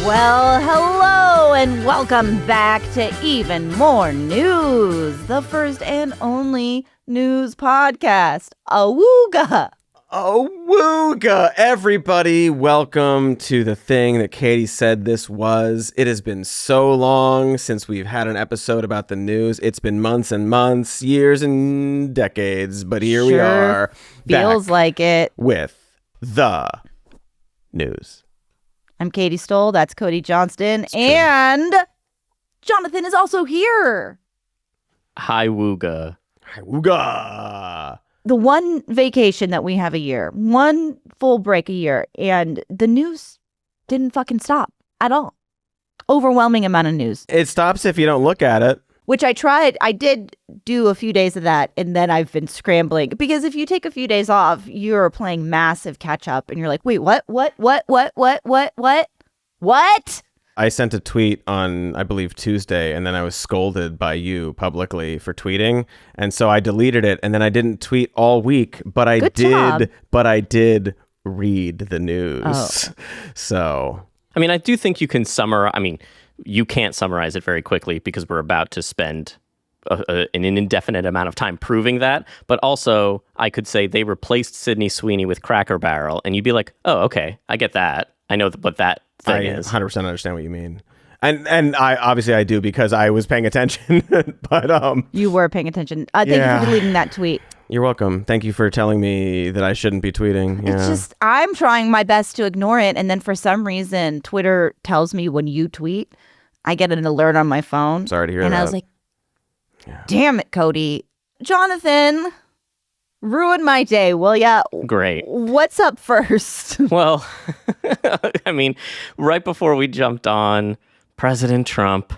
Well, hello and welcome back to Even More News, the first and only news podcast. Awooga! Awooga! Everybody, welcome to the thing that Katy said this was. It has been so long since we've had an episode about the news. It's been months and months, years and decades, but here we are. Feels like it. With the news. I'm Katy Stoll, that's Cody Johnston, and Jonathan is also here. Hi, Wooga. Hi, Wooga! The one vacation that we have a year, one full break a year, and the news didn't fucking stop at all. Overwhelming amount of news. It stops if you don't look at it. Which I tried. I did do a few days of that, and then I've been scrambling. Because if you take a few days off, you're playing massive catch up, and you're like, wait, what? I sent a tweet on, I believe, Tuesday, and then I was scolded by you publicly for tweeting, and so I deleted it, and then I didn't tweet all week, but I did read the news. Oh. So, I mean, I do think you can summarize. I mean, you can't summarize it very quickly because we're about to spend an indefinite amount of time proving that. But also, I could say they replaced Sydney Sweeney with Cracker Barrel, and you'd be like, oh, okay, I get that. I know what that thing is. 100% understand what you mean. And I do because I was paying attention. But You were paying attention. Thank you for deleting that tweet. You're welcome. Thank you for telling me that I shouldn't be tweeting. Yeah. It's just, I'm trying my best to ignore it. And then for some reason, Twitter tells me when you tweet, I get an alert on my phone. Sorry to hear that. And I was like, damn it, Cody. Jonathan, ruin my day, will ya? Great. What's up first? Well, I mean, right before we jumped on, President Trump,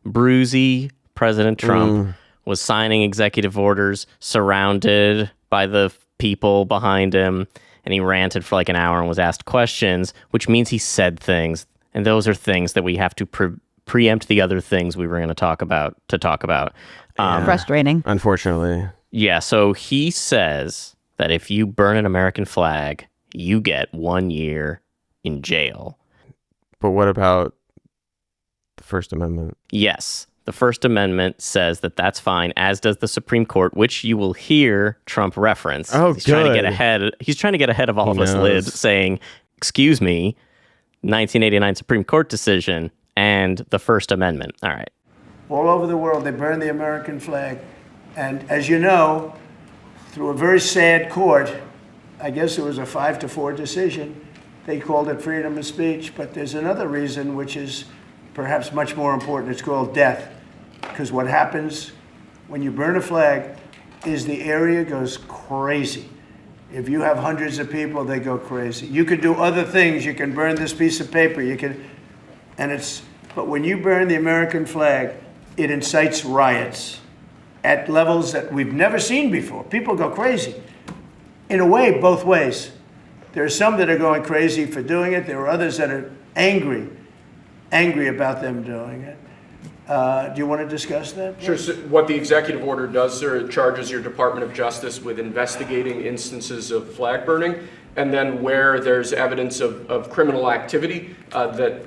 Bruisey President Trump, was signing executive orders surrounded by the people behind him, and he ranted for like an hour and was asked questions, which means he said things, and those are things that we have to preempt the other things we were going to talk about. Frustrating. Unfortunately. Yeah, so he says that if you burn an American flag, you get 1 year in jail. But what about the First Amendment? Yes. The First Amendment says that that's fine, as does the Supreme Court, which you will hear Trump reference. Oh, He's trying to get ahead. He's trying to get ahead of all of us libs, saying, excuse me, 1989 Supreme Court decision and the First Amendment. All right. All over the world, they burn the American flag. And as you know, through a very sad court, I guess it was a 5-4 decision, they called it freedom of speech. But there's another reason, which is perhaps much more important. It's called death. Because what happens when you burn a flag is the area goes crazy. If you have hundreds of people, they go crazy. You can do other things. You can burn this piece of paper. But when you burn the American flag, it incites riots at levels that we've never seen before. People go crazy. In a way, both ways. There are some that are going crazy for doing it. There are others that are angry about them doing it. Do you want to discuss that? Sure. So what the executive order does, sir, it charges your Department of Justice with investigating instances of flag burning, and then where there's evidence of criminal activity,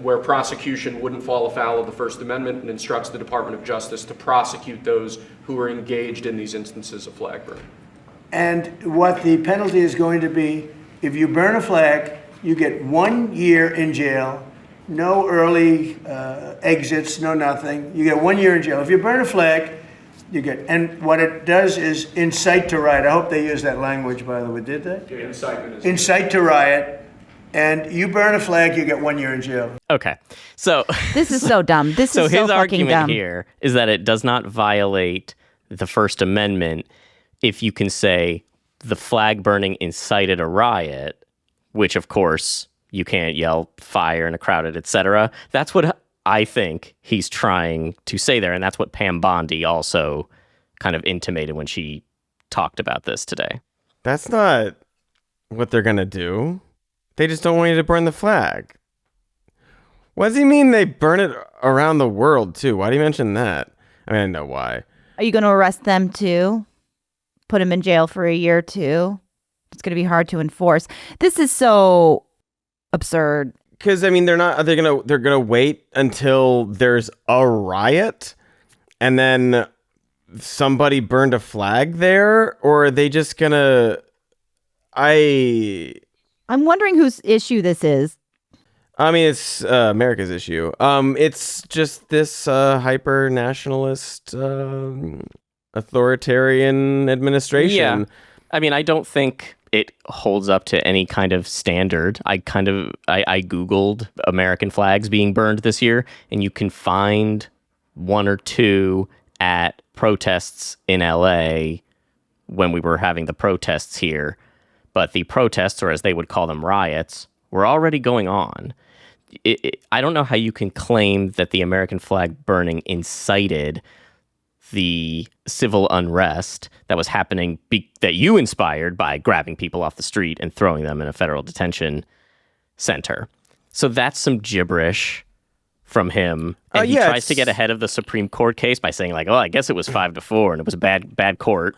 where prosecution wouldn't fall afoul of the First Amendment, and instructs the Department of Justice to prosecute those who are engaged in these instances of flag burning. And what the penalty is going to be, if you burn a flag, you get 1 year in jail. No early exits, no nothing. You get 1 year in jail. If you burn a flag, you get, and what it does is incite to riot. I hope they used that language, by the way. Did they? Yeah, incitement is incite to riot. And you burn a flag, you get 1 year in jail. Okay. So this is so dumb. This so is so his fucking argument dumb. here is that it does not violate the First Amendment if you can say the flag burning incited a riot, which of course you can't yell fire in a crowded, etc. That's what I think he's trying to say there, and that's what Pam Bondi also kind of intimated when she talked about this today. That's not what they're gonna do. They just don't want you to burn the flag. What does he mean they burn it around the world too? Why do you mention that? I mean, I know why. Are you going to arrest them too? Put them in jail for a year too? It's going to be hard to enforce. This is so absurd. Because I mean, they're gonna wait until there's a riot, and then somebody burned a flag there, or are they just gonna? I'm wondering whose issue this is. I mean, it's America's issue. It's just this hyper nationalist, authoritarian administration. Yeah. I mean, I don't think it holds up to any kind of standard. I Googled American flags being burned this year, and you can find one or two at protests in LA when we were having the protests here. But the protests, or as they would call them, riots, were already going on. I don't know how you can claim that the American flag burning incited the civil unrest that was happening that you inspired by grabbing people off the street and throwing them in a federal detention center. So that's some gibberish from him. And he tries to get ahead of the Supreme Court case by saying, like, oh, I guess it was 5-4 and it was a bad court.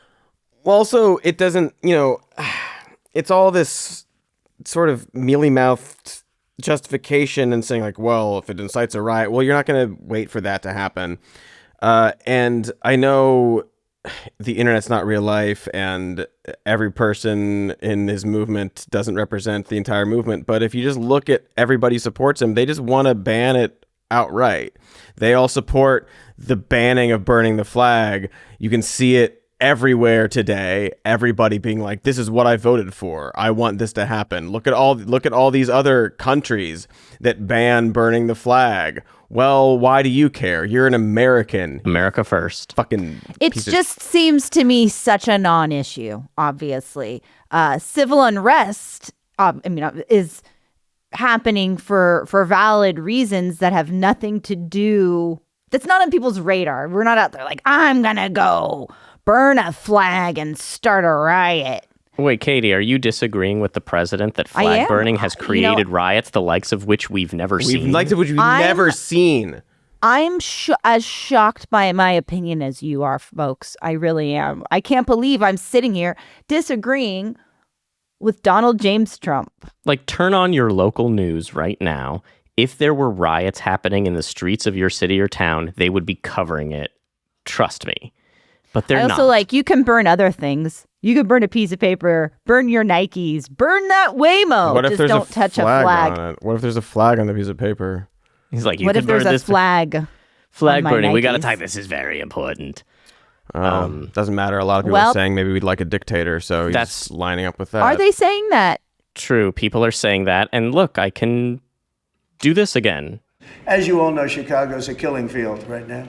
Well, also, it doesn't, it's all this sort of mealy-mouthed justification and saying, like, well, if it incites a riot, well, you're not going to wait for that to happen. And I know the internet's not real life and every person in his movement doesn't represent the entire movement. But if you just look at everybody who supports him, they just want to ban it outright. They all support the banning of burning the flag. You can see it everywhere today. Everybody being like, this is what I voted for. I want this to happen. Look at all these other countries that ban burning the flag. Well, why do you care? You're an American. America first. Fucking. It just seems to me such a non-issue. Obviously, civil unrest. Is happening for valid reasons that have nothing to do. That's not on people's radar. We're not out there like, I'm gonna go burn a flag and start a riot. Wait, Katy, are you disagreeing with the president that flag burning has created riots, the likes of which we've never seen? Likes of which we've never seen. I'm as shocked by my opinion as you are, folks. I really am. I can't believe I'm sitting here disagreeing with Donald James Trump. Like, turn on your local news right now. If there were riots happening in the streets of your city or town, they would be covering it. Trust me. But they're not. I also you can burn other things. You could burn a piece of paper, burn your Nikes, burn that Waymo. What if Just don't touch a flag on it? What if there's a flag on the piece of paper? He's like, what if there's a flag burning? We got to type. This is very important. Doesn't matter. A lot of people are saying maybe we'd like a dictator, so he's just lining up with that. Are they saying that? True. People are saying that. And look, I can do this again. As you all know, Chicago's a killing field right now.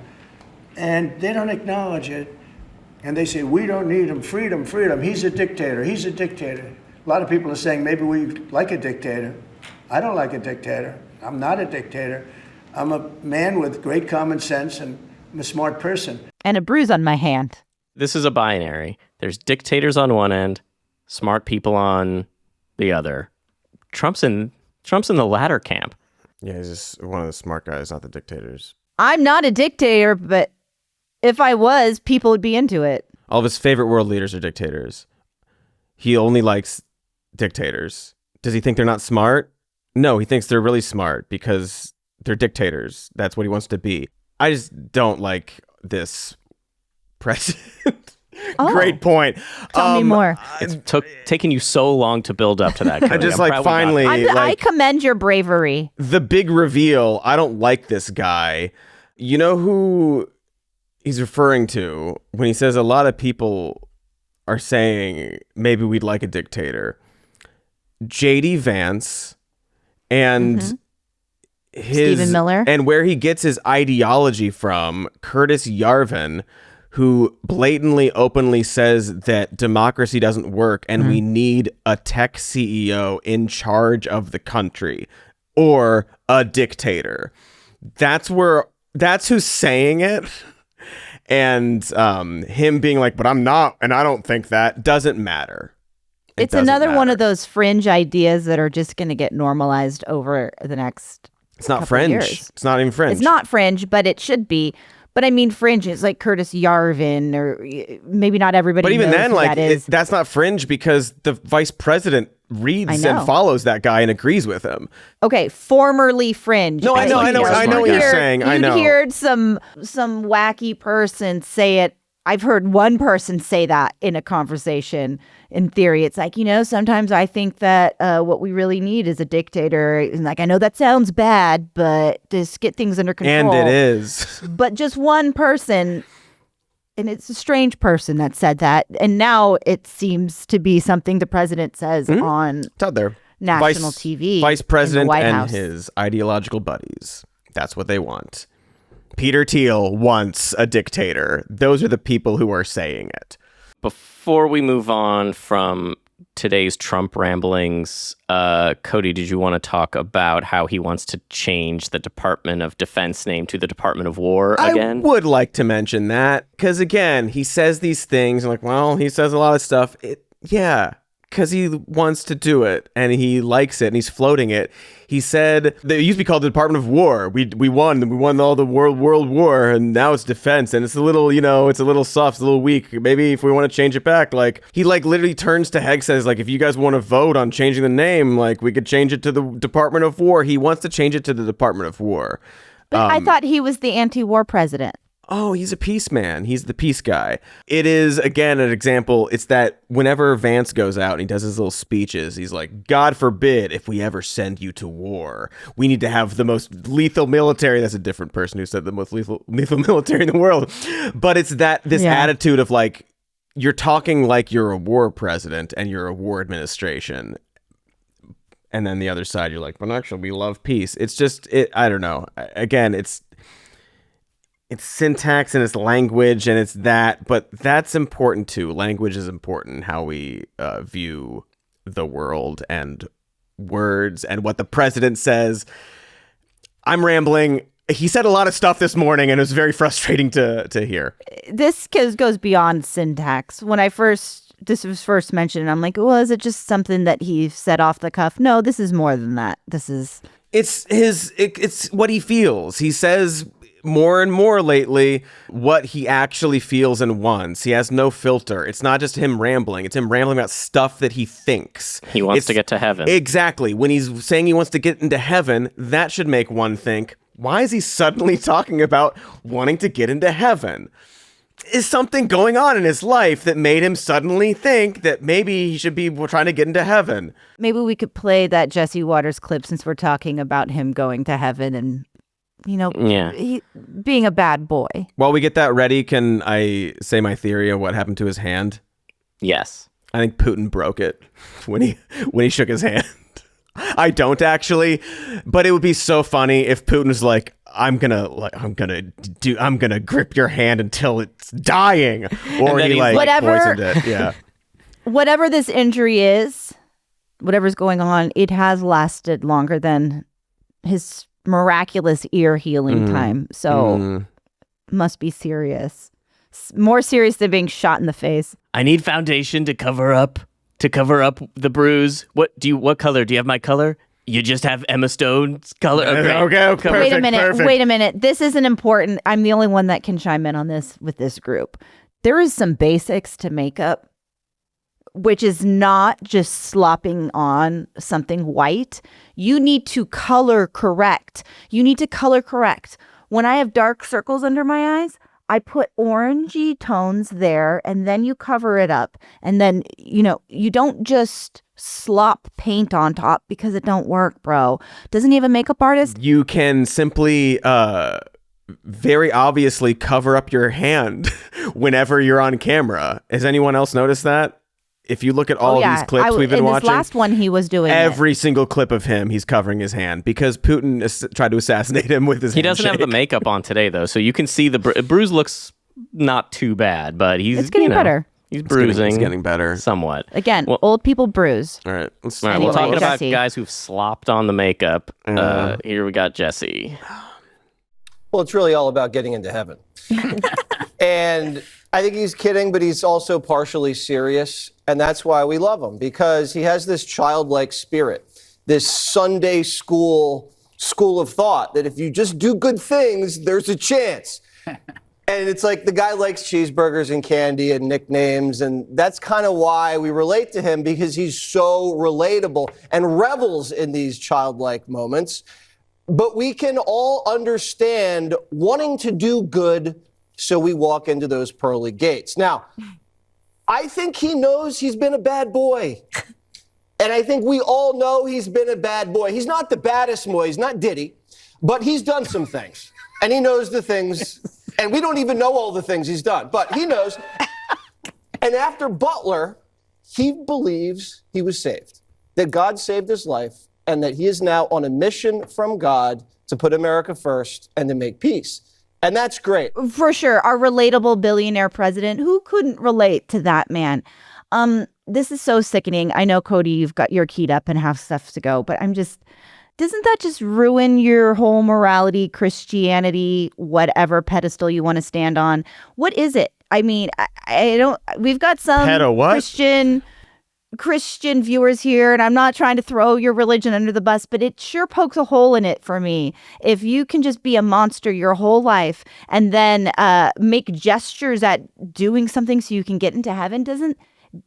And they don't acknowledge it. And they say, we don't need him. Freedom, freedom. He's a dictator. He's a dictator. A lot of people are saying maybe we like a dictator. I don't like a dictator. I'm not a dictator. I'm a man with great common sense and I'm a smart person. And a bruise on my hand. This is a binary. There's dictators on one end, smart people on the other. Trump's in the latter camp. Yeah, he's just one of the smart guys, not the dictators. I'm not a dictator, but if I was, people would be into it. All of his favorite world leaders are dictators. He only likes dictators. Does he think they're not smart? No, he thinks they're really smart because they're dictators. That's what he wants to be. I just don't like this president. Great point. Tell me more. It's taken you so long to build up to that. Cody. I just finally. I commend your bravery. The big reveal. I don't like this guy. You know who he's referring to when he says a lot of people are saying maybe we'd like a dictator? J.D. Vance and Stephen Miller, and where he gets his ideology from, Curtis Yarvin, who blatantly, openly says that democracy doesn't work and we need a tech CEO in charge of the country or a dictator. That's who's saying it. And him being like, but I'm not, and I don't think that, doesn't matter. It's another one of those fringe ideas that are just going to get normalized over the next It's not fringe. Years. It's not even fringe. It's not fringe, but it should be. But I mean, fringe is like Curtis Yarvin, or maybe not everybody. But even knows then, who that is. That's not fringe because the vice president reads and follows that guy and agrees with him. Okay, formerly fringe. No, I know what you're saying. I know. You heard some wacky person say it. I've heard one person say that in a conversation. In theory, it's like, sometimes I think that what we really need is a dictator. And like, I know that sounds bad, but just get things under control. And it is. But just one person, and it's a strange person that said that. And now it seems to be something the president says on it's out there. National TV. Vice president White and House. his ideological buddies. That's what they want. Peter Thiel wants a dictator. Those are the people who are saying it. Before we move on from today's Trump ramblings, Cody, did you want to talk about how he wants to change the Department of Defense name to the Department of War again? I would like to mention that because, again, he says these things and he says a lot of stuff. Because he wants to do it and he likes it and he's floating it. He said that it used to be called the Department of War. We won all the world war, and now it's defense, and it's a little, it's a little soft, it's a little weak. Maybe if we want to change it back, he literally turns to Heg, says if you guys want to vote on changing the name, we could change it to the Department of War. He wants to change it to the Department of War. But I thought he was the anti-war president. Oh, he's a peace man. He's the peace guy. It is, again, an example. It's that whenever Vance goes out and he does his little speeches, he's like, God forbid if we ever send you to war. We need to have the most lethal military. That's a different person who said the most lethal military in the world. But it's this attitude of you're talking like you're a war president and you're a war administration. And then the other side, you're like, but actually, we love peace. It's just, I don't know. Again, it's syntax and it's language and it's that, but that's important too. Language is important, how we view the world and words and what the president says. I'm rambling. He said a lot of stuff this morning and it was very frustrating to hear. This goes beyond syntax. When this was first mentioned, I'm like, well, is it just something that he said off the cuff? No, this is more than that. It's what he feels. He says more and more lately what he actually feels and wants. He has no filter. It's not just him rambling. It's him rambling about stuff that he thinks. He wants to get to heaven. Exactly. When he's saying he wants to get into heaven, that should make one think, why is he suddenly talking about wanting to get into heaven? Is something going on in his life that made him suddenly think that maybe he should be trying to get into heaven? Maybe we could play that Jesse Waters clip since we're talking about him going to heaven and being a bad boy. While we get that ready, can I say my theory of what happened to his hand? Yes. I think Putin broke it when he shook his hand. I don't actually, but it would be so funny if Putin was like, I'm gonna grip your hand until it's dying, or he poisoned it. Yeah. Whatever this injury is, whatever's going on, it has lasted longer than his miraculous ear healing time. So must be serious. More serious than being shot in the face. I need foundation to cover up the bruise. What color? Do you have my color? You just have Emma Stone's color. Okay, perfect, Wait a minute. This isn't important. I'm the only one that can chime in on this with this group. There is some basics to makeup, which is not just slopping on something white. You need to color correct. When I have dark circles under my eyes, I put orangey tones there, and then you cover it up. And then, you don't just slop paint on top because it don't work, bro. Doesn't he have a makeup artist? You can simply very obviously cover up your hand whenever you're on camera. Has anyone else noticed that? If you look at all of these clips we've been watching, this last one he was doing every single clip of him, he's covering his hand because Putin tried to assassinate him with his. He doesn't have the makeup on today though, so you can see the bruise looks not too bad, but it's getting better. He's bruising. It's getting better somewhat. Again, old people bruise. All right, we're talking about guys who've slopped on the makeup. Here we got Jesse. Well, it's really all about getting into heaven. And I think he's kidding, but he's also partially serious. And that's why we love him, because he has this childlike spirit, this Sunday school of thought that if you just do good things, there's a chance. And it's like the guy likes cheeseburgers and candy and nicknames, and that's kind of why we relate to him, because he's so relatable and revels in these childlike moments. But we can all understand wanting to do good, so we walk into those pearly gates. Now, I think he knows he's been a bad boy. And I think we all know he's been a bad boy. He's not the baddest boy. He's not Diddy, but he's done some things. And he knows the things, and we don't even know all the things he's done, but he knows. And after Butler, he believes he was saved, that God saved his life, and that he is now on a mission from God to put America first and to make peace. And that's great. For sure. Our relatable billionaire president. Who couldn't relate to that man? This is so sickening. I know, Cody, you've got your keyed up and have stuff to go, but doesn't that just ruin your whole morality, Christianity, whatever pedestal you want to stand on? What is it? I mean, I don't, we've got some Christian viewers here, and I'm not trying to throw your religion under the bus, but it sure pokes a hole in it for me. If you can just be a monster your whole life and then make gestures at doing something so you can get into heaven,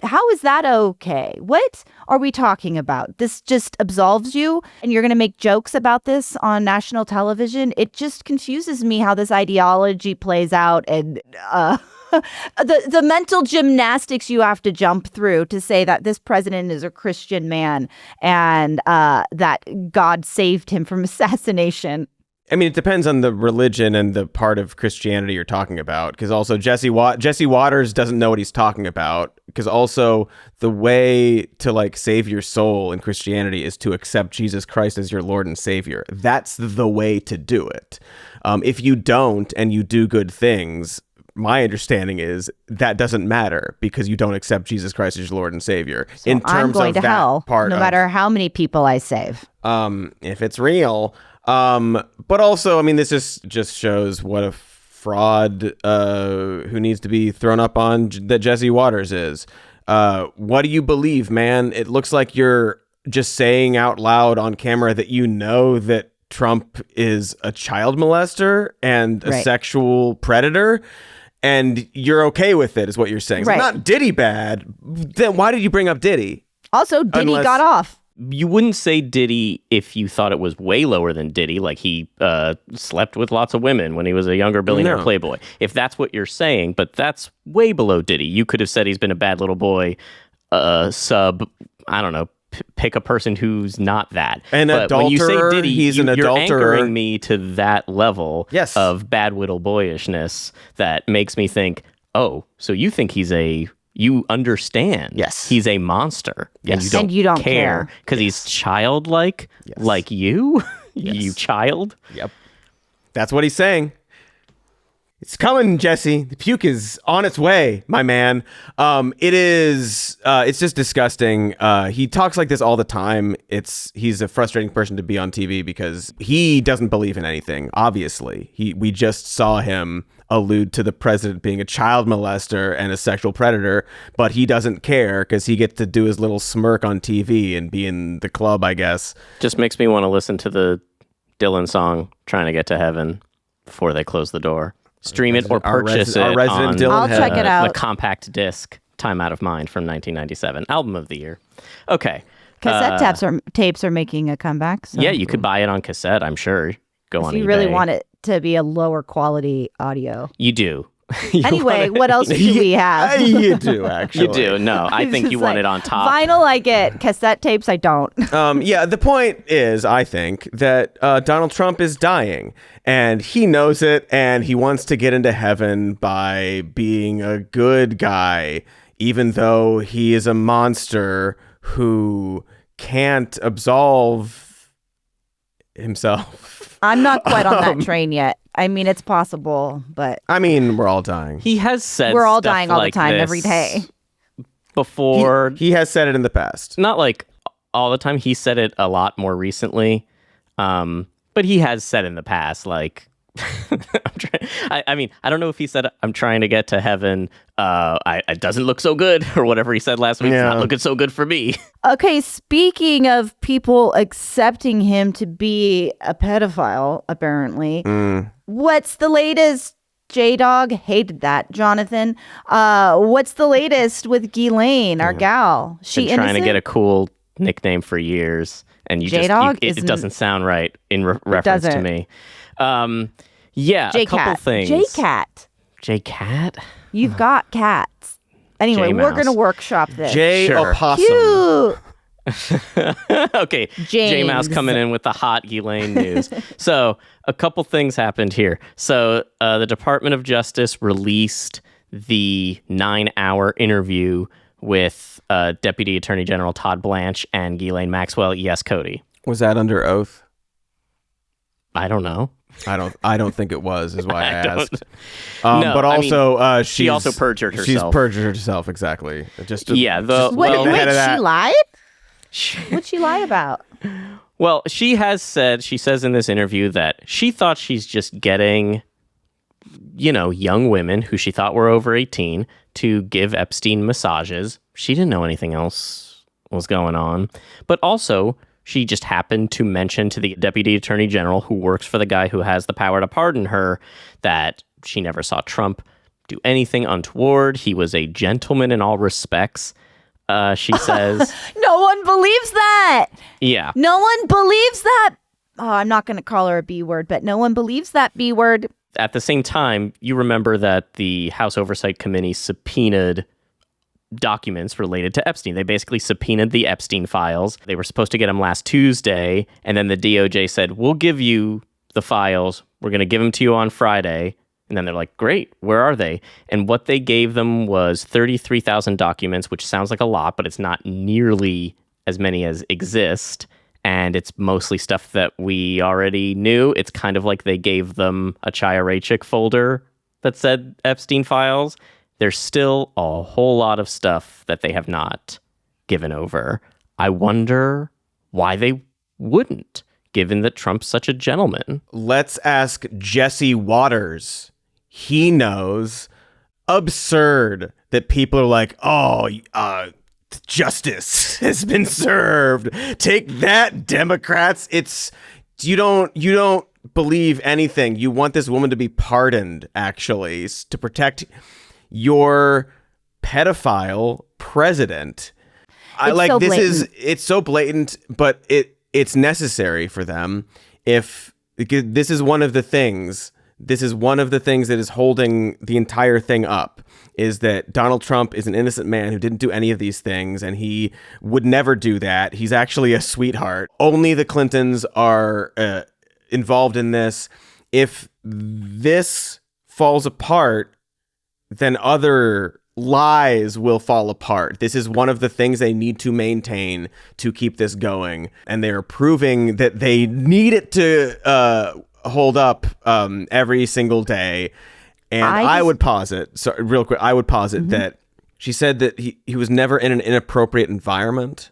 how is that okay? What are we talking about? This just absolves you, and you're going to make jokes about this on national television? It just confuses me how this ideology plays out, and the mental gymnastics you have to jump through to say that this president is a Christian man and that God saved him from assassination. I mean, it depends on the religion and the part of Christianity you're talking about, because also Jesse Waters doesn't know what he's talking about, because also the way to like save your soul in Christianity is to accept Jesus Christ as your Lord and Savior. That's the way to do it. If you don't and you do good things, my understanding is that doesn't matter because you don't accept Jesus Christ as your Lord and Savior. So in terms I'm going of to that hell, part, no matter how many people I save. If it's real. But also, I mean, this just shows what a fraud who needs to be thrown up on that Jesse Waters is. What do you believe, man? It looks like you're just saying out loud on camera that you know that Trump is a child molester and a sexual predator, and you're okay with it, is what you're saying. Right. It's not Diddy bad. Then why did you bring up Diddy? Also, Diddy got off. You wouldn't say Diddy if you thought it was way lower than Diddy, like he slept with lots of women when he was a younger billionaire playboy. If that's what you're saying, but that's way below Diddy. You could have said he's been a bad little boy, I don't know, pick a person who's not that. An adulterer, when you say Diddy, you're anchoring me to that level of bad little boyishness that makes me think, oh, so you think you understand. Yes. He's a monster. Yes. And you don't care. Because he's childlike, like you? You child? Yep. That's what he's saying. It's coming, Jesse. The puke is on its way, my man. It's just disgusting. He talks like this all the time. He's a frustrating person to be on TV because he doesn't believe in anything, obviously. We just saw him allude to the president being a child molester and a sexual predator, but he doesn't care because he gets to do his little smirk on TV and be in the club, I guess. Just makes me want to listen to the Dylan song, Trying to Get to Heaven, before they close the door. Stream it or purchase it on I'll check it out. The compact disc, Time Out of Mind from 1997, album of the year. Okay. Cassette tapes are making a comeback. So. Yeah, you could buy it on cassette, I'm sure. Go on eBay. If you really want it to be a lower quality audio. You do. Anyway, what else do we have? You do, actually. You do. No, I think you want it on top. Vinyl, I get. Cassette tapes, I don't. Yeah, the point is, I think, that Donald Trump is dying, and he knows it, and he wants to get into heaven by being a good guy, even though he is a monster who can't absolve himself. I'm not quite on that train yet. I mean, it's possible, but... I mean, we're all dying. He has said we're all stuff dying all like the time, this every day. Before... He has said it in the past. Not like all the time. He said it a lot more recently. But he has said in the past, like... I mean, I don't know if he said, I'm trying to get to heaven. It doesn't look so good, or whatever he said last week. It's not looking so good for me. Okay, speaking of people accepting him to be a pedophile, apparently, what's the latest J-Dog hated that. Jonathan, what's the latest with Ghislaine, our gal? Been trying to get a cool nickname for years, and it doesn't sound right in reference to me. Yeah, J-Cat. a couple things. J-Cat. J-Cat? You've got cats. Anyway, J-Mouse. we're going to workshop this. Sure. Opossum. Cute. Okay, J-Mouse coming in with the hot Ghislaine news. So a couple things happened here. So the Department of Justice released the 9-hour interview with Deputy Attorney General Todd Blanche and Ghislaine Maxwell. Yes, Cody. Was that under oath? I don't know. I don't think it was, is why I asked. No, but also, she also perjured herself. She's perjured herself, exactly. Wait, she lied? What'd she lie about? Well, she says in this interview that she thought she's just getting, young women who she thought were over 18 to give Epstein massages. She didn't know anything else was going on. But also, she just happened to mention to the Deputy Attorney General, who works for the guy who has the power to pardon her, that she never saw Trump do anything untoward. He was a gentleman in all respects. She says... No one believes that. Yeah. No one believes that. Oh, I'm not going to call her a B word, but no one believes that B word. At the same time, you remember that the House Oversight Committee subpoenaed documents related to Epstein. They basically subpoenaed the Epstein files. They were supposed to get them last Tuesday, and then the DOJ said, we'll give you the files. We're going to give them to you on Friday. And then they're like, great, where are they? And what they gave them was 33,000 documents, which sounds like a lot, but it's not nearly as many as exist. And it's mostly stuff that we already knew. It's kind of like they gave them a Chaya Raichik folder that said Epstein files. There's still a whole lot of stuff that they have not given over. I wonder why they wouldn't, given that Trump's such a gentleman. Let's ask Jesse Waters. He knows. Absurd that people are like, justice has been served. Take that, Democrats. You don't believe anything. You want this woman to be pardoned, actually, to protect your pedophile president. It's so blatant, but it's necessary for them. This is one of the things that is holding the entire thing up, is that Donald Trump is an innocent man who didn't do any of these things, and he would never do that. He's actually a sweetheart. Only the Clintons are involved in this. If this falls apart, then other lies will fall apart. This is one of the things they need to maintain to keep this going. And they're proving that they need it to hold up every single day. And I would posit that she said that he was never in an inappropriate environment.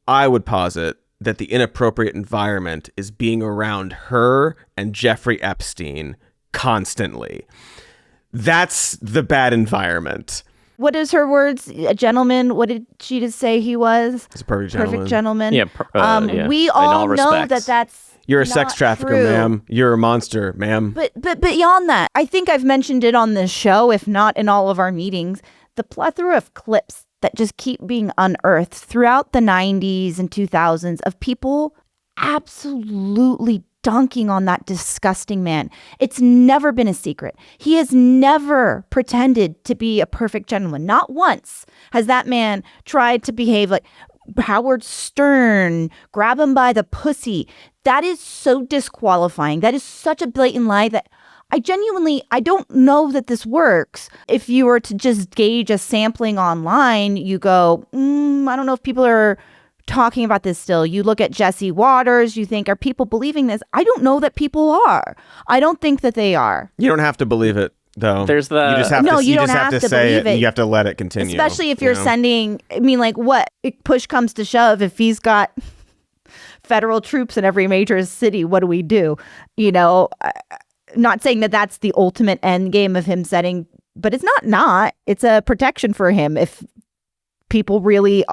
I would posit that the inappropriate environment is being around her and Jeffrey Epstein constantly. That's the bad environment. What is her words? A gentleman? What did she just say he was? He's a perfect gentleman. Yeah. We all know that's You're a sex trafficker, true. ma'am. You're a monster, ma'am. But beyond that, I think I've mentioned it on this show, if not in all of our meetings, the plethora of clips that just keep being unearthed throughout the 90s and 2000s of people absolutely dunking on that disgusting man. It's never been a secret. He has never pretended to be a perfect gentleman. Not once has that man tried to behave like Howard Stern, grab him by the pussy. That is so disqualifying. That is such a blatant lie that I don't know that this works. If you were to just gauge a sampling online, you go, I don't know if people are talking about this still. You look at Jesse Waters, you think, are people believing this? I don't know that people are. I don't think that they are. You don't have to believe it, though. There's the... You just have to say it. You have to let it continue. Especially if you're sending, what? Push comes to shove, if he's got federal troops in every major city, what do we do? Not saying that that's the ultimate end game of him setting, but it's not. It's a protection for him if people really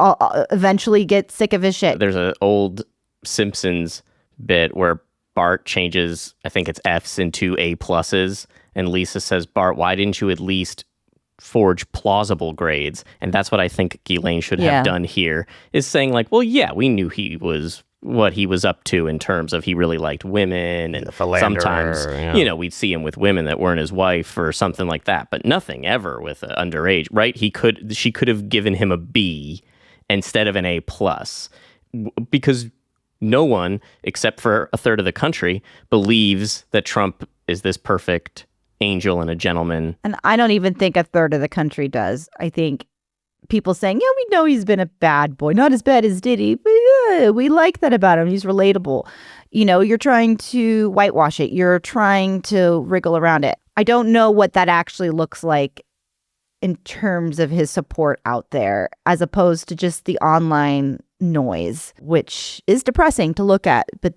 eventually get sick of his shit. There's an old Simpsons bit where Bart changes, I think it's F's into A pluses, And Lisa says, Bart, why didn't you at least forge plausible grades? And that's what I think Ghislaine should have done here, is saying like, well, yeah, we knew he was what he was up to in terms of he really liked women, and sometimes we'd see him with women that weren't his wife or something like that, but nothing ever with underage, right? She could have given him a B instead of an A+, because no one except for a third of the country believes that Trump is this perfect angel and a gentleman. And I don't even think a third of the country does. I think people saying, yeah, we know he's been a bad boy, not as bad as Diddy, but yeah, we like that about him. He's relatable. You're trying to whitewash it. You're trying to wriggle around it. I don't know what that actually looks like in terms of his support out there, as opposed to just the online noise, which is depressing to look at. But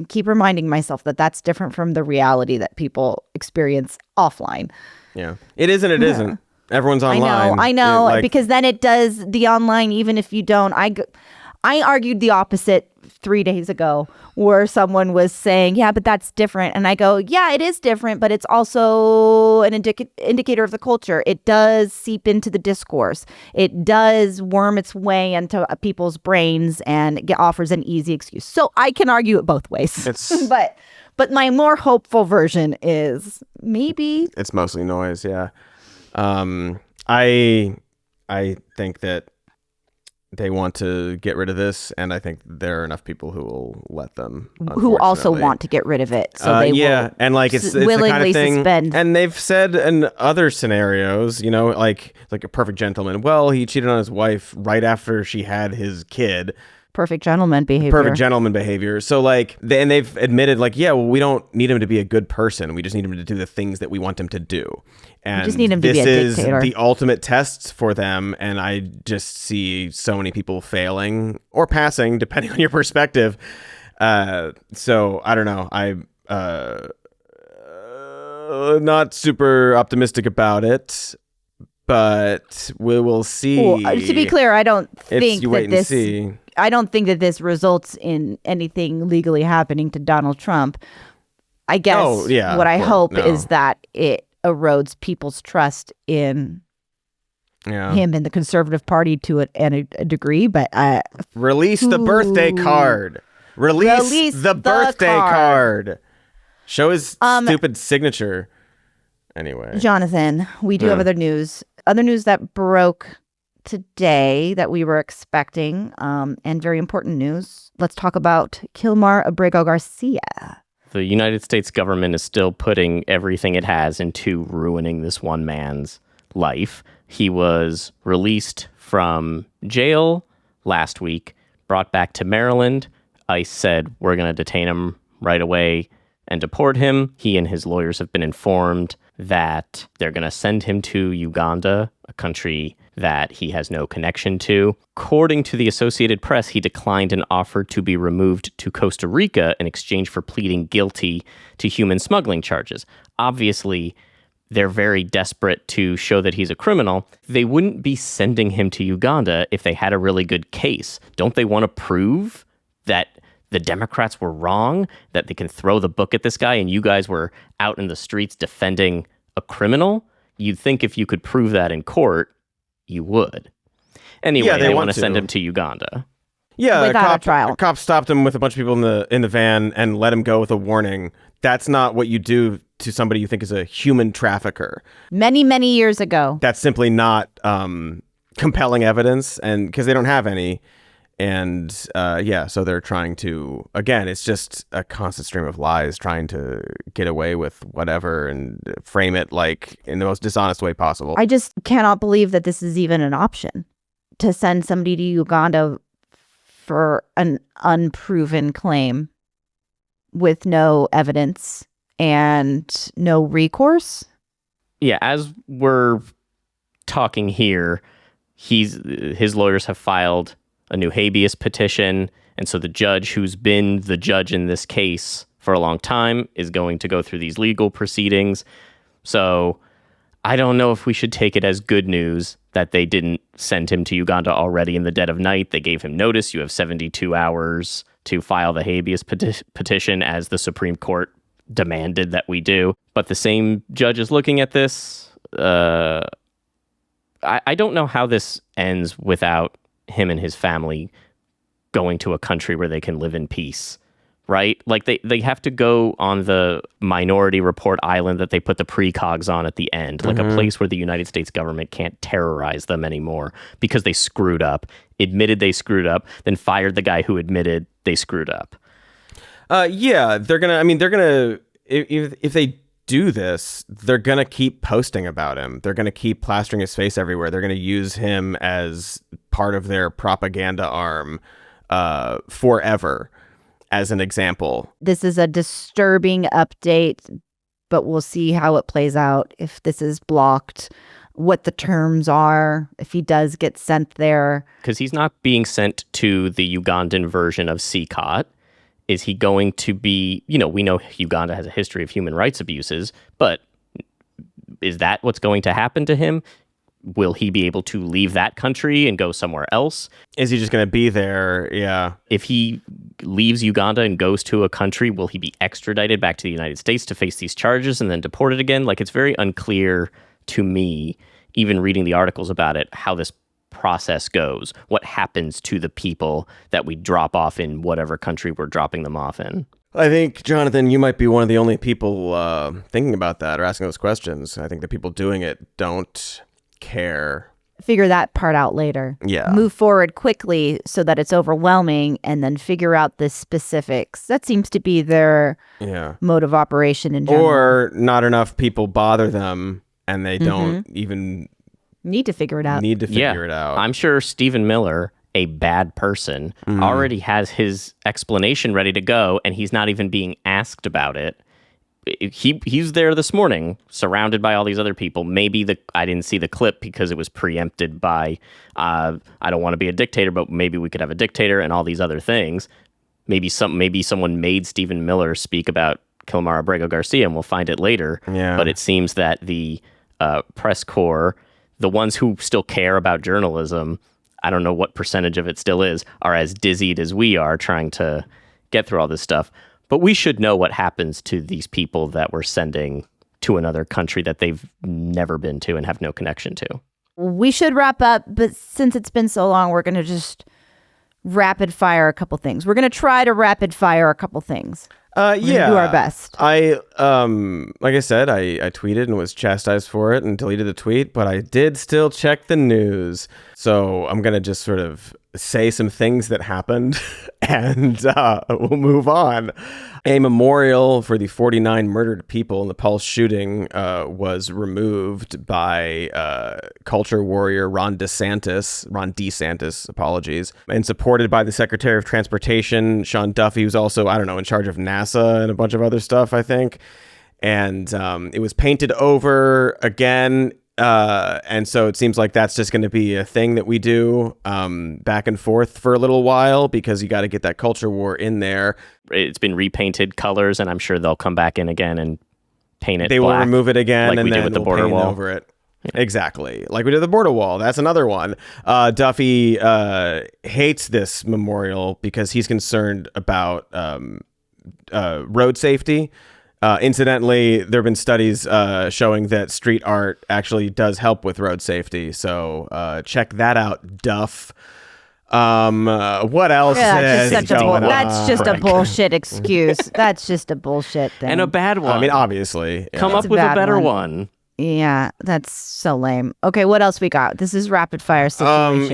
keep reminding myself that that's different from the reality that people experience offline. Yeah, it is and it isn't. Everyone's online. I know, because then it does the online, even if you don't. I argued the opposite 3 days ago, where someone was saying, yeah, but that's different. And I go, yeah, it is different, but it's also an indicator of the culture. It does seep into the discourse. It does worm its way into people's brains and offers an easy excuse. So I can argue it both ways. But my more hopeful version is maybe it's mostly noise. Yeah. I think that they want to get rid of this, and I think there are enough people who will let them. Who also want to get rid of it, so they will. And like it's willingly the kind of thing, suspend. And they've said in other scenarios, like a perfect gentleman. Well, he cheated on his wife right after she had his kid. Perfect gentleman behavior. So they've admitted we don't need him to be a good person. We just need him to do the things that we want him to do. And we just need him to be a dictator. This is the ultimate test for them. And I just see so many people failing or passing, depending on your perspective. So I don't know. I'm not super optimistic about it, but we will see. Well, to be clear, I don't think see. I don't think that this results in anything legally happening to Donald Trump. I guess what I hope is that it erodes people's trust in him and the Conservative Party to a degree. But release the birthday card. Release the birthday card. Show his stupid signature. Anyway, Jonathan, we do have other news. Other news that broke today that we were expecting, and very important news. Let's talk about Kilmar Abrego Garcia. The United States government is still putting everything it has into ruining this one man's life. He was released from jail last week, brought back to Maryland. ICE said, we're going to detain him right away and deport him. He and his lawyers have been informed that they're going to send him to Uganda, a country that he has no connection to. According to the Associated Press, he declined an offer to be removed to Costa Rica in exchange for pleading guilty to human smuggling charges. Obviously, they're very desperate to show that he's a criminal. They wouldn't be sending him to Uganda if they had a really good case. Don't they want to prove that the Democrats were wrong, that they can throw the book at this guy and you guys were out in the streets defending a criminal? You'd think if you could prove that in court, you would. Anyway, they want to send him to Uganda. Yeah, without a trial. A cop stopped him with a bunch of people in the van and let him go with a warning. That's not what you do to somebody you think is a human trafficker. Many, many years ago. That's simply not compelling evidence, and because they don't have any. And so they're trying to, again, it's just a constant stream of lies, trying to get away with whatever and frame it like in the most dishonest way possible. I just cannot believe that this is even an option, to send somebody to Uganda for an unproven claim with no evidence and no recourse. Yeah, as we're talking here, his lawyers have filed a new habeas petition. And so the judge who's been the judge in this case for a long time is going to go through these legal proceedings. So I don't know if we should take it as good news that they didn't send him to Uganda already in the dead of night. They gave him notice. You have 72 hours to file the habeas petition, as the Supreme Court demanded that we do. But the same judge is looking at this. I don't know how this ends without him and his family going to a country where they can live in peace, right? Like they have to go on the Minority Report island that they put the precogs on at the end, like a place where the United States government can't terrorize them anymore because they screwed up, admitted they screwed up, then fired the guy who admitted they screwed up. Yeah, they're gonna, if they do this, they're gonna keep posting about him. They're gonna keep plastering his face everywhere. They're gonna use him as part of their propaganda arm forever, as an example. This is a disturbing update, but we'll see how it plays out. If this is blocked, what the terms are, if he does get sent there. Because he's not being sent to the Ugandan version of CCOT. Is he going to be, we know Uganda has a history of human rights abuses, but is that what's going to happen to him? Will he be able to leave that country and go somewhere else? Is he just going to be there? Yeah. If he leaves Uganda and goes to a country, will he be extradited back to the United States to face these charges and then deported again? Like, it's very unclear to me, even reading the articles about it, how this process goes, what happens to the people that we drop off in whatever country we're dropping them off in. I think, Jonathan, you might be one of the only people thinking about that or asking those questions. I think the people doing it don't care. Figure that part out later. Yeah. Move forward quickly so that it's overwhelming and then figure out the specifics. That seems to be their mode of operation in general. Or not enough people bother them and they don't even need to figure it out. I'm sure Stephen Miller, a bad person, already has his explanation ready to go, and he's not even being asked about it. He's there this morning, surrounded by all these other people. Maybe I didn't see the clip because it was preempted by, I don't want to be a dictator, but maybe we could have a dictator and all these other things. Maybe someone made Stephen Miller speak about Kilmar Abrego Garcia, and we'll find it later. Yeah. But it seems that the press corps, the ones who still care about journalism, I don't know what percentage of it still is, are as dizzied as we are trying to get through all this stuff. But we should know what happens to these people that we're sending to another country that they've never been to and have no connection to. We should wrap up, but since it's been so long, we're going to just rapid fire a couple things. We're going to try to rapid fire a couple things. Yeah, do our best. I like I said, I tweeted and was chastised for it and deleted the tweet, but I did still check the news. So I'm gonna just sort of say some things that happened, and we'll move on. A memorial for the 49 murdered people in the Pulse shooting was removed by culture warrior Ron DeSantis, apologies, and supported by the Secretary of Transportation, Sean Duffy, who's also, in charge of NASA and a bunch of other stuff, I think. And it was painted over again. And so it seems like that's just going to be a thing that we do back and forth for a little while, because you got to get that culture war in there. It's been repainted colors, and I'm sure they'll come back in again and paint it They black, will remove it again, like and we then did with the we'll border paint wall over it. Yeah. Exactly, like we did the border wall. That's another one. Duffy hates this memorial because he's concerned about road safety. Incidentally, there have been studies showing that street art actually does help with road safety. So check that out, Duff. What else is going on? That's just a bullshit excuse. That's just a bullshit thing. And a bad one. I mean, obviously. Come up with a better one. Yeah, that's so lame. Okay, what else we got? This is rapid fire situation.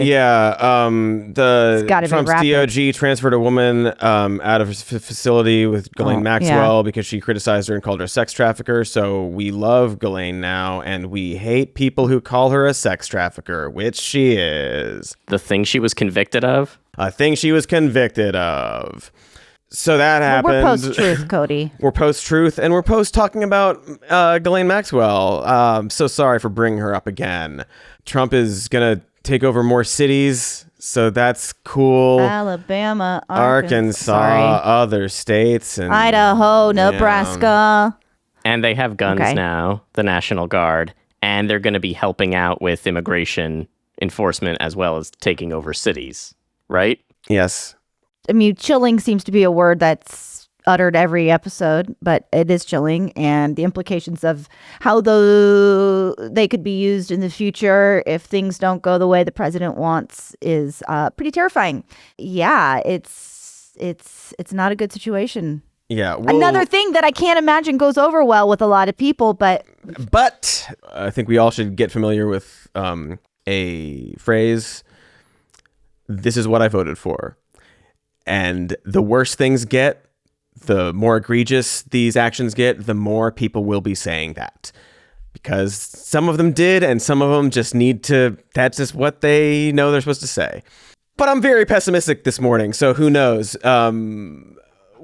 The Trump's DOJ transferred a woman out of his facility with Ghislaine Maxwell because she criticized her and called her a sex trafficker. So we love Ghislaine now, and we hate people who call her a sex trafficker, which she is. The thing she was convicted of? A thing she was convicted of. So that happened. We're post-truth, Cody. We're post-truth, and we're post-talking about Ghislaine Maxwell. So sorry for bringing her up again. Trump is going to take over more cities, so that's cool. Alabama, Arkansas, other states. And Idaho, Nebraska. And they have guns now, the National Guard, and they're going to be helping out with immigration enforcement as well as taking over cities, right? Yes. I mean, chilling seems to be a word that's uttered every episode, but it is chilling, and the implications of how they could be used in the future if things don't go the way the president wants is pretty terrifying. Yeah, it's not a good situation. Yeah. Another thing that I can't imagine goes over well with a lot of people, but I think we all should get familiar with a phrase. This is what I voted for. And the worse things get, the more egregious these actions get, the more people will be saying that. Because some of them did, and some of them just need to, that's just what they know they're supposed to say. But I'm very pessimistic this morning, so who knows?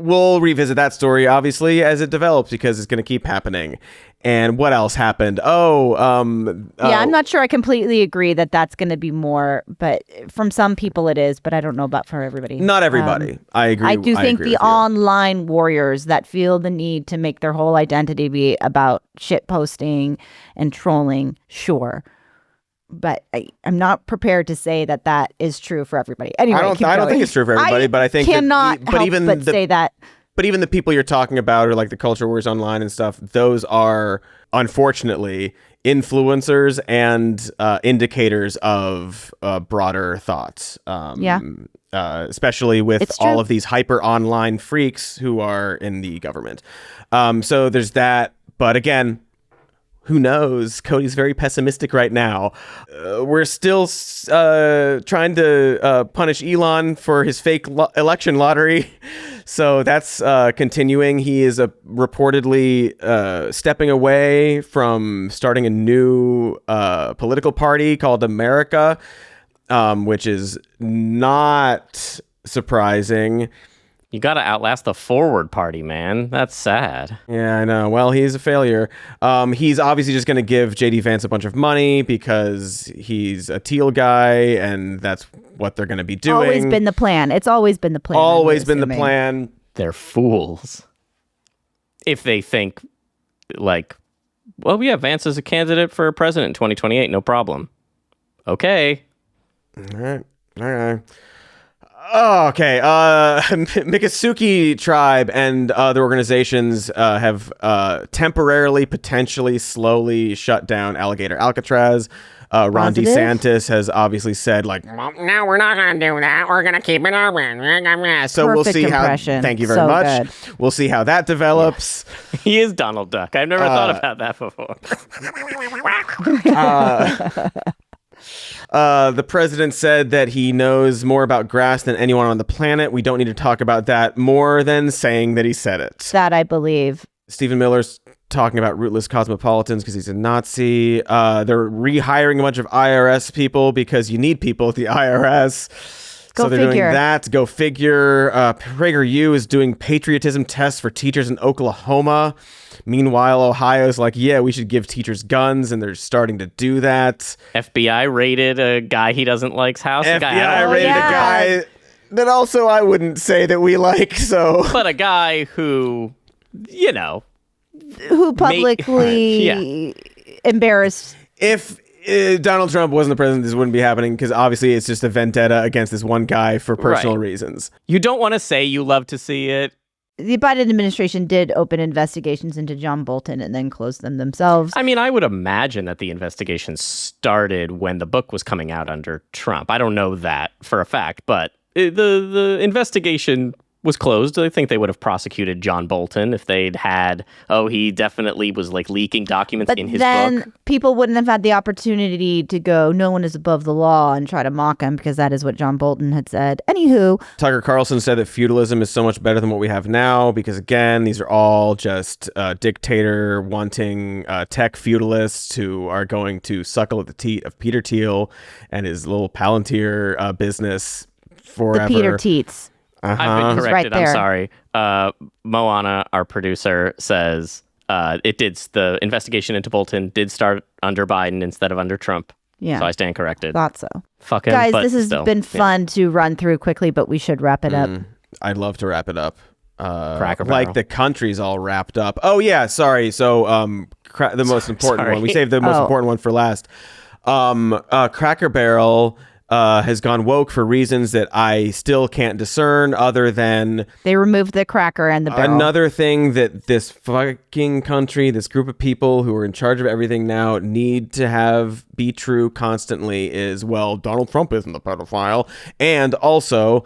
We'll revisit that story, obviously, as it develops, because it's going to keep happening. And what else happened? I'm not sure I completely agree that that's going to be more, but from some people it is, but I don't know about for everybody. Not everybody. I agree. I do think the online warriors that feel the need to make their whole identity be about shit posting and trolling, sure. But I'm not prepared to say that that is true for everybody. Anyway, I don't think it's true for everybody, but I think cannot say that. But even the people you're talking about, or like the culture wars online and stuff, those are unfortunately influencers and indicators of broader thoughts. Especially with all of these hyper online freaks who are in the government. So there's that. But again, who knows? Cody's very pessimistic right now. We're still trying to punish Elon for his fake election lottery. So that's continuing. He is reportedly stepping away from starting a new political party called America, which is not surprising. You got to outlast the Forward Party, man. That's sad. Yeah, I know. Well, he's a failure. He's obviously just going to give J.D. Vance a bunch of money because he's a teal guy, and that's what they're going to be doing. Always been the plan. It's always been the plan. Always been the plan. They're fools. If they think, like, well, yeah, Vance is a candidate for president in 2028, no problem. Okay. All right. Oh, okay. Miccosukee tribe and other organizations have temporarily, potentially, slowly shut down Alligator Alcatraz. Ron DeSantis has obviously said, like, no, we're not going to do that. We're going to keep it open. So we'll see impression. How. Thank you very much. Good. We'll see how that develops. Yeah. He is Donald Duck. I've never thought about that before. The president said that he knows more about grass than anyone on the planet. We don't need to talk about that more than saying that he said it. That I believe. Stephen Miller's talking about rootless cosmopolitans because he's a Nazi. They're rehiring a bunch of IRS people because you need people at the IRS. So they're doing that. Go figure. PragerU is doing patriotism tests for teachers in Oklahoma. Meanwhile, Ohio's like, yeah, we should give teachers guns, and they're starting to do that. FBI raided a guy he doesn't like's house. FBI raided a guy that also I wouldn't say that we like. So, but a guy who, you know, who publicly embarrassed. If Donald Trump wasn't the president, this wouldn't be happening because obviously it's just a vendetta against this one guy for personal reasons. You don't want to say you love to see it. The Biden administration did open investigations into John Bolton and then closed them themselves. I mean, I would imagine that the investigation started when the book was coming out under Trump. I don't know that for a fact, but the investigation was closed. I think they would have prosecuted John Bolton if they'd had, he definitely was like leaking documents in his book. But then people wouldn't have had the opportunity to go, no one is above the law, and try to mock him because that is what John Bolton had said. Anywho. Tucker Carlson said that feudalism is so much better than what we have now because, again, these are all just dictator wanting tech feudalists who are going to suckle at the teat of Peter Thiel and his little Palantir business forever. The Peter Teats. I've been corrected. I'm sorry. Moana, our producer, says the investigation into Bolton did start under Biden instead of under Trump. Yeah. So I stand corrected. Thought so. Fuck him, guys, this has been fun to run through quickly, but we should wrap it up. I'd love to wrap it up. Cracker Barrel. Like the country's all wrapped up. Oh yeah, sorry. So the most important one. We saved the most important one for last. Cracker Barrel has gone woke for reasons that I still can't discern, other than They removed the cracker and the barrel. another thing that this fucking country, this group of people who are in charge of everything now need to be true constantly is, well, Donald Trump isn't the pedophile. And also,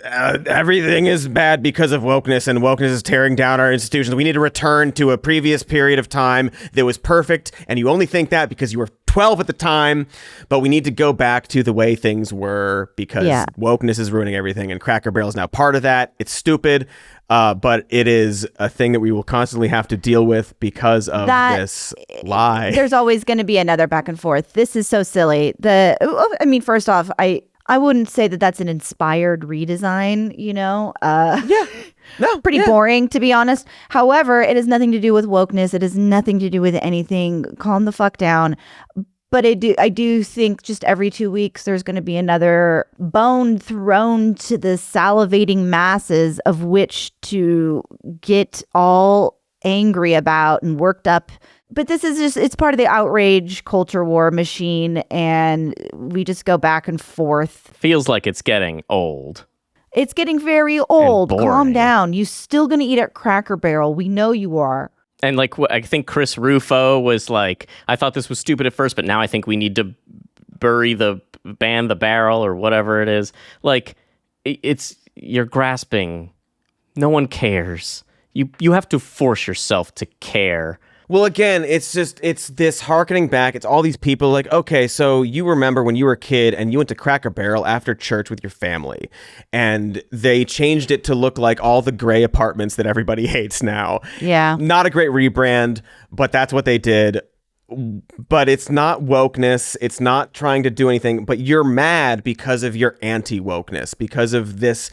everything is bad because of wokeness, and wokeness is tearing down our institutions. We need to return to a previous period of time that was perfect, and you only think that because you were 12 at the time, but we need to go back to the way things were because wokeness is ruining everything, and Cracker Barrel is now part of that. It's stupid, but it is a thing that we will constantly have to deal with because of this lie. There's always going to be another back and forth. This is so silly. First off, I wouldn't say that that's an inspired redesign, No, pretty boring, to be honest. However, it has nothing to do with wokeness. It has nothing to do with anything. Calm the fuck down. But I do think just every 2 weeks there's going to be another bone thrown to the salivating masses of which to get all angry about and worked up. But this is just, it's part of the outrage culture war machine, and we just go back and forth. Feels like it's getting old. It's getting very old. boring. Calm down. You still going to eat at Cracker Barrel. We know you are. And I think Chris Rufo was like, I thought this was stupid at first, but now I think we need to ban the barrel or whatever it is. Like, you're grasping. No one cares. You have to force yourself to care. Well, again, it's this hearkening back. It's all these people like, okay, so you remember when you were a kid and you went to Cracker Barrel after church with your family, and they changed it to look like all the gray apartments that everybody hates now. Yeah. Not a great rebrand, but that's what they did. But it's not wokeness. It's not trying to do anything, but you're mad because of your anti-wokeness, because of this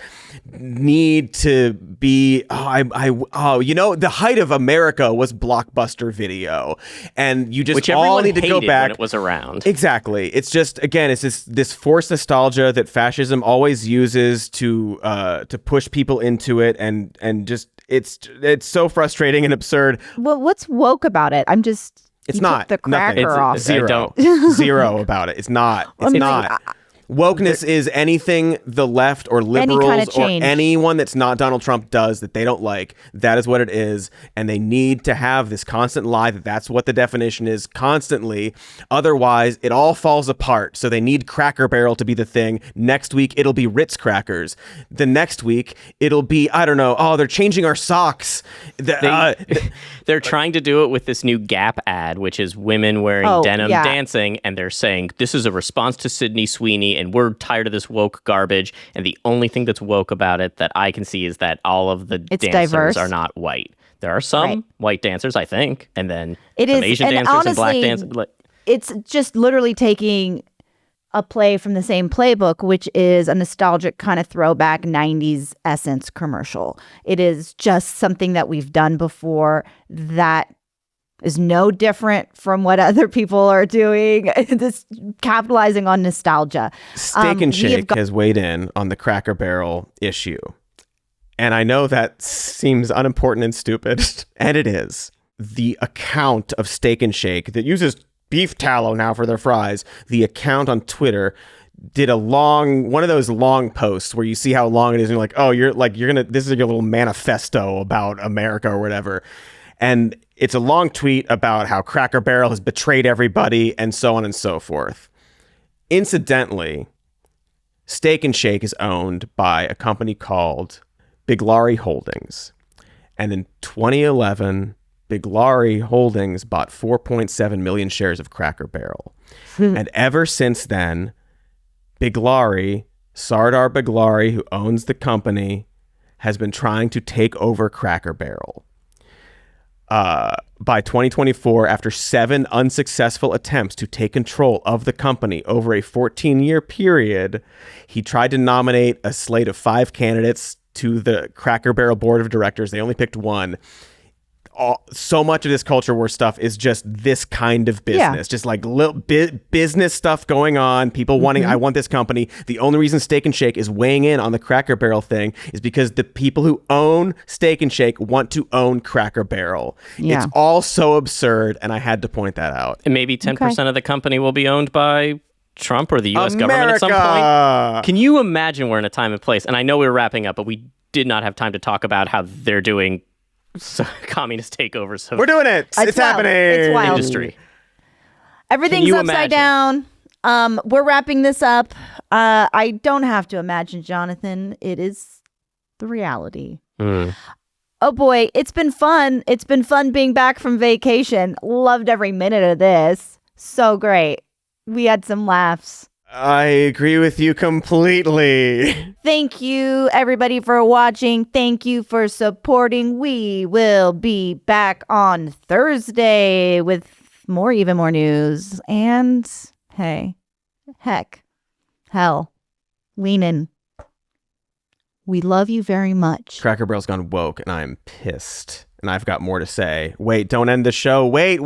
need to be, the height of America was Blockbuster Video. And you just Which all everyone need to go hated back. when it was around. Exactly. It's just, again, it's this forced nostalgia that fascism always uses to push people into it. And just, it's so frustrating and absurd. Well, what's woke about it? It's you not took the nothing. cracker off. Zero. Zero about it. It's not. It's not. Wokeness is anything the left or liberals or anyone that's not Donald Trump does that they don't like. That is what it is. And they need to have this constant lie that that's what the definition is constantly. Otherwise, it all falls apart. So they need Cracker Barrel to be the thing. Next week, it'll be Ritz crackers. The next week, it'll be, I don't know, they're changing our socks. They're trying to do it with this new Gap ad, which is women wearing denim dancing. And they're saying, this is a response to Sydney Sweeney. And we're tired of this woke garbage. And the only thing that's woke about it that I can see is that all of the dancers diverse. are not white. There are some white dancers, I think, and then it some is, Asian and dancers honestly, and black dancers. It's just literally taking a play from the same playbook, which is a nostalgic kind of throwback 90s Essence commercial. It is just something that we've done before that is no different from what other people are doing. This capitalizing on nostalgia. Steak and Shake has weighed in on the Cracker Barrel issue. And I know that seems unimportant and stupid, and it is. The account of Steak and Shake that uses beef tallow now for their fries, the account on Twitter did one of those long posts where you see how long it is and you're like, this is your little manifesto about America or whatever. And it's a long tweet about how Cracker Barrel has betrayed everybody and so on and so forth. Incidentally, Steak and Shake is owned by a company called Biglari Holdings. And in 2011, Biglari Holdings bought 4.7 million shares of Cracker Barrel. And ever since then, Biglari, Sardar Biglari, who owns the company, has been trying to take over Cracker Barrel. By 2024, after 7 unsuccessful attempts to take control of the company over a 14-year period, he tried to nominate a slate of 5 candidates to the Cracker Barrel board of directors. They only picked one. So much of this culture war stuff is just this kind of business, just like little business stuff going on. People wanting, I want this company. The only reason Steak and Shake is weighing in on the Cracker Barrel thing is because the people who own Steak and Shake want to own Cracker Barrel. It's all so absurd, and I had to point that out. And maybe 10% of the company will be owned by Trump or the U.S. government at some point. Can you imagine we're in a time and place? And I know we're wrapping up, but we did not have time to talk about how they're doing communist takeovers. We're doing it. It's happening. It's wild. Industry. Everything's upside down. We're wrapping this up. I don't have to imagine, Jonathan. It is the reality. Oh boy, it's been fun. It's been fun being back from vacation. Loved every minute of this. So great. We had some laughs. I agree with you completely. Thank you, everybody, for watching. Thank you for supporting. We will be back on Thursday with even more news. And hey, hell, lean in. We love you very much. Cracker Barrel's gone woke, and I'm pissed. And I've got more to say. Wait, don't end the show. Wait.